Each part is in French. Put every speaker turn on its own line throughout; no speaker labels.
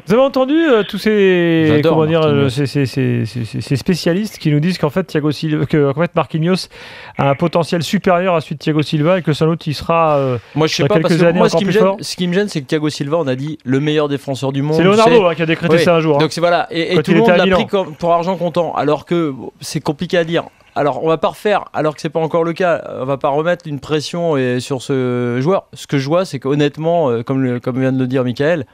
Vous avez entendu tous ces,
J'adore
ces spécialistes qui nous disent qu'en fait, Marquinhos a un potentiel supérieur à celui de Thiago Silva et que sans doute il sera
moi je sais pas, parce que moi ce qui me gêne, c'est que Thiago Silva, on a dit le meilleur défenseur du monde.
C'est Leonardo qui a décrété ça un jour.
Donc c'est voilà, et tout le monde l'a pris pour argent comptant, alors que c'est compliqué à dire. Alors on va pas refaire, alors que c'est pas encore le cas, on va pas remettre une pression sur ce joueur. Ce que je vois, c'est qu'honnêtement, comme vient de le dire Michael,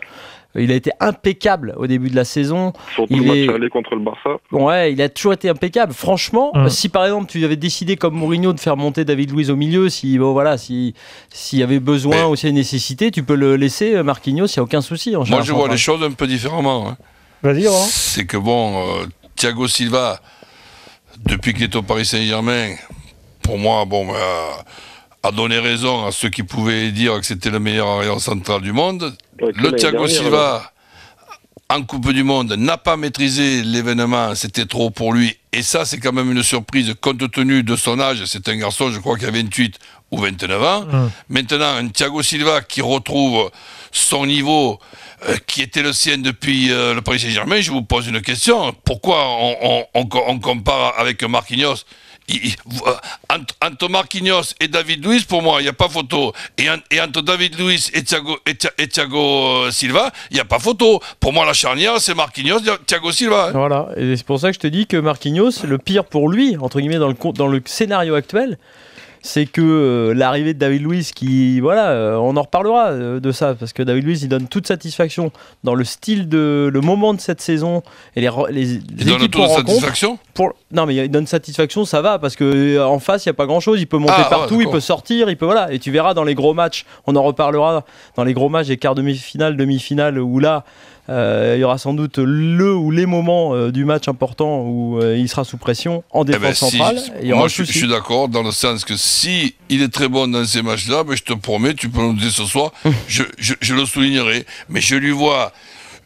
il a été impeccable au début de la saison.
Surtout le match aller contre le Barça.
Ouais, il a toujours été impeccable. Franchement, si par exemple tu avais décidé comme Mourinho de faire monter David Luiz au milieu, s'il y avait besoin ou s'il y a nécessité, tu peux le laisser Marquinhos, il n'y a aucun souci.
Moi je vois les choses un peu différemment. Hein.
Vas-y, Laurent.
C'est que Thiago Silva, depuis qu'il est au Paris Saint-Germain, pour moi, a donné raison à ceux qui pouvaient dire que c'était le meilleur arrière central du monde. Le Thiago Silva, en Coupe du Monde, n'a pas maîtrisé l'événement, c'était trop pour lui. Et ça, c'est quand même une surprise, compte tenu de son âge. C'est un garçon, je crois, qui a 28 ou 29 ans. Maintenant, un Thiago Silva qui retrouve son niveau qui était le sien depuis le Paris Saint-Germain, je vous pose une question. Pourquoi on compare avec Marquinhos ? Entre Marquinhos et David Luiz, pour moi, il n'y a pas photo. Et entre David Luiz et Thiago Silva, il n'y a pas photo. Pour moi, la charnière, c'est Marquinhos, Thiago Silva.
Voilà, et c'est pour ça que je te dis que Marquinhos, le pire pour lui, entre guillemets, dans le scénario actuel, c'est que l'arrivée de David Luiz, on en reparlera de ça, parce que David Luiz, il donne toute satisfaction dans le style le moment de cette saison et les
il donne toute satisfaction
non, mais il donne satisfaction, ça va, parce qu'en face, il n'y a pas grand-chose, il peut monter partout, il peut sortir, et tu verras dans les gros matchs, on en reparlera, dans les gros matchs, les quarts demi-finale, demi-finale, où là, il y aura sans doute les moments du match important où il sera sous pression en défense centrale.
Moi, je suis d'accord dans le sens que si il est très bon dans ces matchs-là, je te promets, tu peux nous dire ce soir, je le soulignerai. Mais je lui vois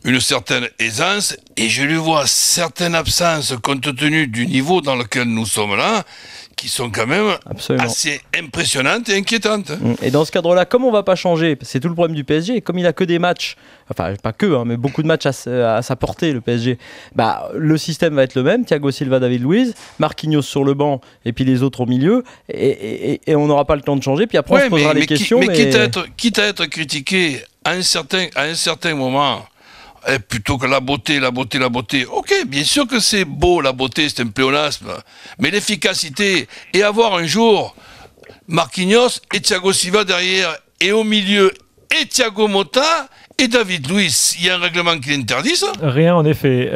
une certaine aisance et je lui vois certaines absences compte tenu du niveau dans lequel nous sommes là, qui sont quand même assez impressionnantes et inquiétantes.
Et dans ce cadre-là, comme on ne va pas changer, c'est tout le problème du PSG, comme il n'a que des matchs, enfin pas que, mais beaucoup de matchs à sa portée, le PSG, le système va être le même, Thiago Silva, David Luiz, Marquinhos sur le banc et puis les autres au milieu, et on n'aura pas le temps de changer, puis après on se posera les questions.
Quitte à être critiqué à un certain moment, plutôt que la beauté. Ok, bien sûr que c'est beau, la beauté, c'est un pléonasme. Mais l'efficacité, et avoir un jour Marquinhos et Thiago Silva derrière, et au milieu, et Thiago Motta et David Luiz, il y a un règlement qui l'interdit, ça ?
Rien, en effet.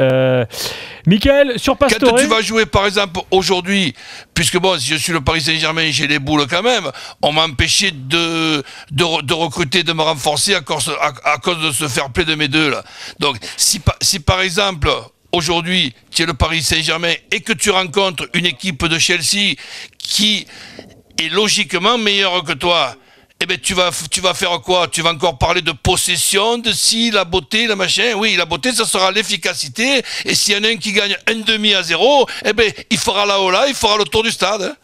Michael, sur Pastore...
Quand tu vas jouer, par exemple, aujourd'hui, puisque si je suis le Paris Saint-Germain, j'ai les boules quand même, on m'a empêché de recruter, de me renforcer à cause de ce fair play de mes deux, là. Donc, si par exemple... Aujourd'hui, tu es le Paris Saint-Germain et que tu rencontres une équipe de Chelsea qui est logiquement meilleure que toi, tu vas faire quoi ? Tu vas encore parler de possession, de la beauté, le machin. Oui, la beauté, ça sera l'efficacité. Et s'il y en a un qui gagne 1,5 à 0, il fera la hola, il fera le tour du stade.